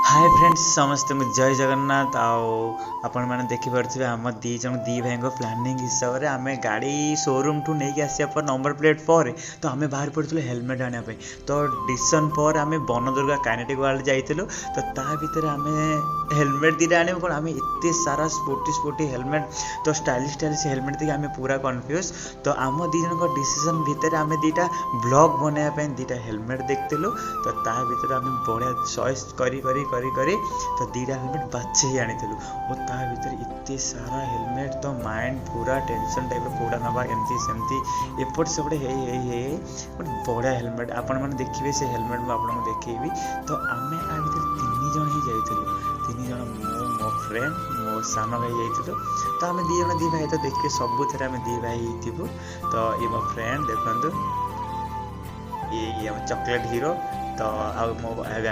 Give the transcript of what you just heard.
hi friends समस्त जय जगन्नाथ आपण मैंने देखिपे आम दी भाई प्लानिंग हिसाब से आम गाड़ी शोरूम ठू नहीं आसा पर नंबर प्लेट पर तो आम बाहर पड़ू हेलमेट आने तो डिसीजन पर आम बनदुर्गा काइनेटिक वर्ल्ड जाइलु तो ता भर आम हेलमेट दीटा आने कौन आम एत सारा स्पोर्टी हेलमेट तो स्टाइलिश हेलमेट देखिए आम पूरा कन्फ्यूज तो आम दी जन डिसीजन भितर आम दीटा ब्लॉग बनवाई दीटा हेलमेट देखलु तो ता भर आम बढ़िया चॉइस करी करी करी करी तो दीटा हेलमेट बाछे ही आनी और ता भर एत सारा हेलमेट तो माइंड पूरा टेंशन टाइप कौटा नवा एमती सेमती एपट सेपटे गोटे बढ़िया हेलमेट आपण मैंने देखिए से हेलमेट मुझे आपको देखी तो आम आ भर 3 जन ही जाइलु 3 जन मो फ्रेंड मो सान भाई जाइलु तो आम दी भाई तो देखिए सबुथ आम दी भाई थी तो ये मो फ्रेंड देखु ये चॉकलेट हीरो तो आ मो